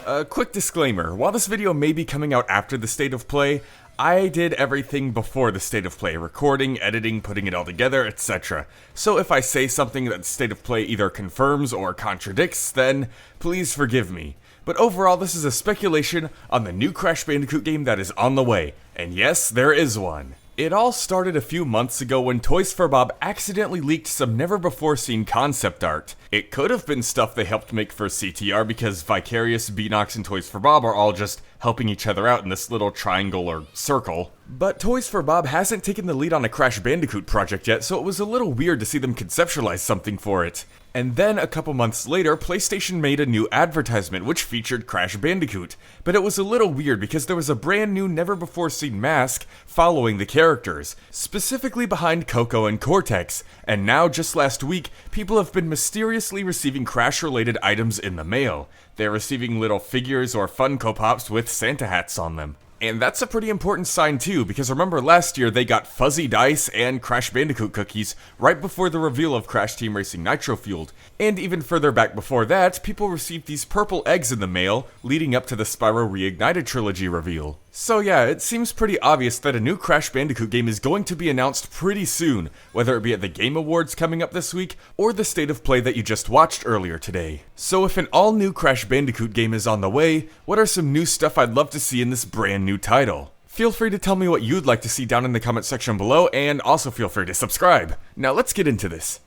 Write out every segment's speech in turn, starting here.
A quick disclaimer, while this video may be coming out after the State of Play, I did everything before the State of Play, recording, editing, putting it all together, etc. So if I say something that the State of Play either confirms or contradicts, then please forgive me. But overall, this is a speculation on the new Crash Bandicoot game that is on the way, and yes, there is one. It all started a few months ago when Toys for Bob accidentally leaked some never-before-seen concept art. It could have been stuff they helped make for CTR because Vicarious, Beanox, and Toys for Bob are all just helping each other out in this little triangle or circle. But Toys for Bob hasn't taken the lead on a Crash Bandicoot project yet, so it was a little weird to see them conceptualize something for it. And then, a couple months later, PlayStation made a new advertisement which featured Crash Bandicoot. But it was a little weird because there was a brand new never-before-seen mask following the characters, specifically behind Coco and Cortex. And now, just last week, people have been mysteriously receiving Crash-related items in the mail. They're receiving little figures or Funko Pops with Santa hats on them. And that's a pretty important sign too, because remember last year they got fuzzy dice and Crash Bandicoot cookies right before the reveal of Crash Team Racing Nitro Fueled. And even further back before that, people received these purple eggs in the mail, leading up to the Spyro Reignited trilogy reveal. So yeah, it seems pretty obvious that a new Crash Bandicoot game is going to be announced pretty soon, whether it be at the Game Awards coming up this week, or the State of Play that you just watched earlier today. So if an all-new Crash Bandicoot game is on the way, what are some new stuff I'd love to see in this brand new title? Feel free to tell me what you'd like to see down in the comment section below, and also feel free to subscribe. Now let's get into this.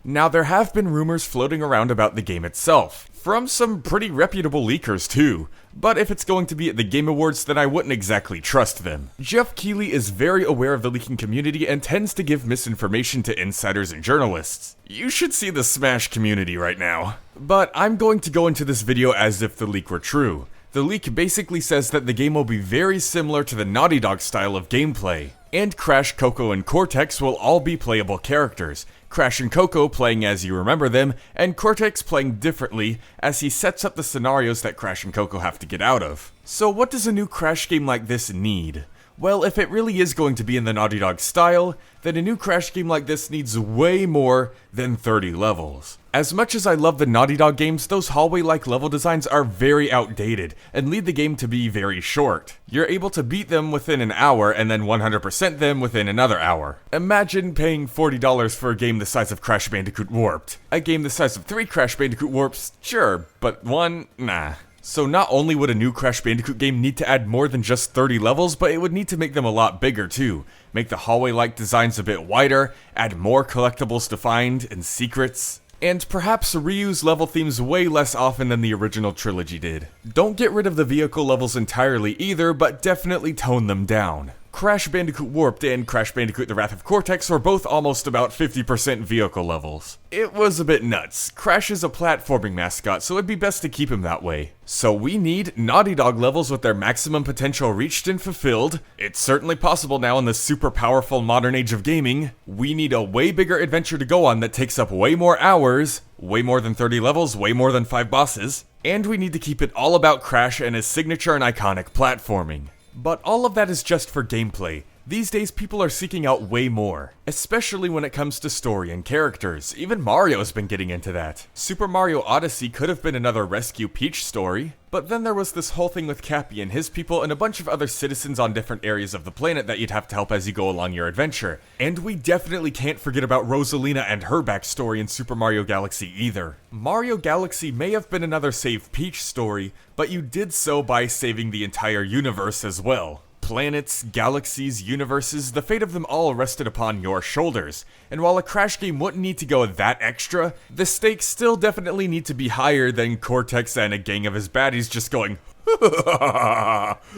Now there have been rumors floating around about the game itself, from some pretty reputable leakers too, but if it's going to be at the Game Awards then I wouldn't exactly trust them. Jeff Keighley is very aware of the leaking community and tends to give misinformation to insiders and journalists. You should see the Smash community right now. But I'm going to go into this video as if the leak were true. The leak basically says that the game will be very similar to the Naughty Dog style of gameplay, and Crash, Coco, and Cortex will all be playable characters. Crash and Coco playing as you remember them, and Cortex playing differently as he sets up the scenarios that Crash and Coco have to get out of. So what does a new Crash game like this need? Well, if it really is going to be in the Naughty Dog style, then a new Crash game like this needs way more than 30 levels. As much as I love the Naughty Dog games, those hallway-like level designs are very outdated, and lead the game to be very short. You're able to beat them within an hour, and then 100% them within another hour. Imagine paying $40 for a game the size of Crash Bandicoot Warped. A game the size of 3 Crash Bandicoot Warps, sure, but 1, nah. So not only would a new Crash Bandicoot game need to add more than just 30 levels, but it would need to make them a lot bigger too. Make the hallway-like designs a bit wider, add more collectibles to find, and secrets, and perhaps reuse level themes way less often than the original trilogy did. Don't get rid of the vehicle levels entirely either, but definitely tone them down. Crash Bandicoot Warped and Crash Bandicoot The Wrath of Cortex were both almost about 50% vehicle levels. It was a bit nuts. Crash is a platforming mascot, so it'd be best to keep him that way. So we need Naughty Dog levels with their maximum potential reached and fulfilled. It's certainly possible now in the super powerful modern age of gaming. We need a way bigger adventure to go on that takes up way more hours, way more than 30 levels, way more than 5 bosses, and we need to keep it all about Crash and his signature and iconic platforming. But all of that is just for gameplay. These days people are seeking out way more, especially when it comes to story and characters. Even Mario's been getting into that. Super Mario Odyssey could have been another Rescue Peach story, but then there was this whole thing with Cappy and his people and a bunch of other citizens on different areas of the planet that you'd have to help as you go along your adventure. And we definitely can't forget about Rosalina and her backstory in Super Mario Galaxy either. Mario Galaxy may have been another Save Peach story, but you did so by saving the entire universe as well. Planets, galaxies, universes, the fate of them all rested upon your shoulders. And while a Crash game wouldn't need to go that extra, the stakes still definitely need to be higher than Cortex and a gang of his baddies just going,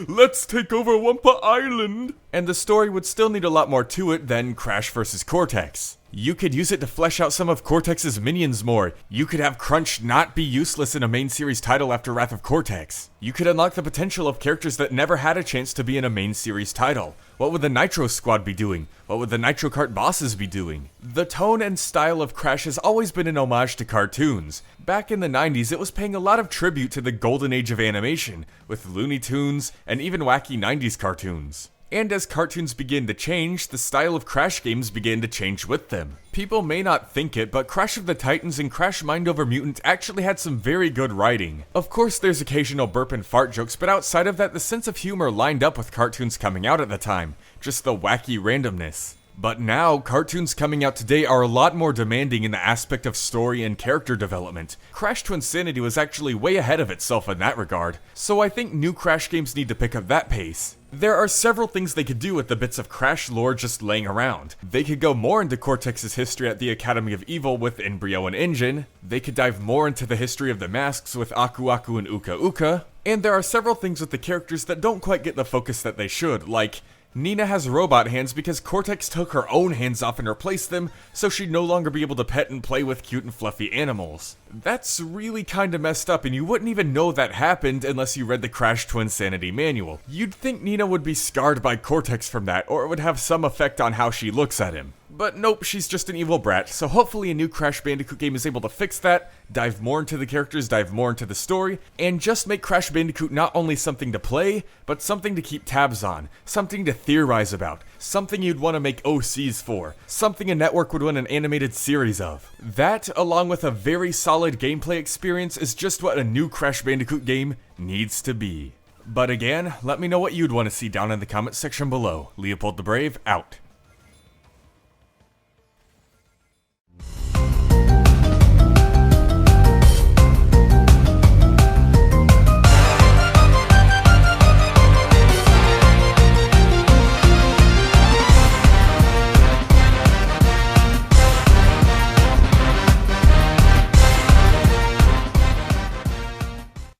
let's take over Wumpa Island! And the story would still need a lot more to it than Crash vs. Cortex. You could use it to flesh out some of Cortex's minions more. You could have Crunch not be useless in a main series title after Wrath of Cortex. You could unlock the potential of characters that never had a chance to be in a main series title. What would the Nitro Squad be doing? What would the Nitro Kart bosses be doing? The tone and style of Crash has always been an homage to cartoons. Back in the 90s, it was paying a lot of tribute to the golden age of animation, with Looney Tunes and even wacky 90s cartoons. And as cartoons began to change, the style of Crash games began to change with them. People may not think it, but Crash of the Titans and Crash Mind Over Mutant actually had some very good writing. Of course there's occasional burp and fart jokes, but outside of that, the sense of humor lined up with cartoons coming out at the time. Just the wacky randomness. But now, cartoons coming out today are a lot more demanding in the aspect of story and character development. Crash Twinsanity was actually way ahead of itself in that regard, so I think new Crash games need to pick up that pace. There are several things they could do with the bits of Crash lore just laying around. They could go more into Cortex's history at the Academy of Evil with Embryo and Engine, they could dive more into the history of the masks with Aku Aku and Uka Uka, and there are several things with the characters that don't quite get the focus that they should, like Nina has robot hands because Cortex took her own hands off and replaced them, so she'd no longer be able to pet and play with cute and fluffy animals. That's really kinda messed up, and you wouldn't even know that happened unless you read the Crash Twinsanity manual. You'd think Nina would be scarred by Cortex from that, or it would have some effect on how she looks at him. But nope, she's just an evil brat, so hopefully a new Crash Bandicoot game is able to fix that, dive more into the characters, dive more into the story, and just make Crash Bandicoot not only something to play, but something to keep tabs on, something to theorize about, something you'd want to make OCs for, something a network would want an animated series of. That, along with a very solid gameplay experience, is just what a new Crash Bandicoot game needs to be. But again, let me know what you'd want to see down in the comment section below. LeopoldTheBrave, out.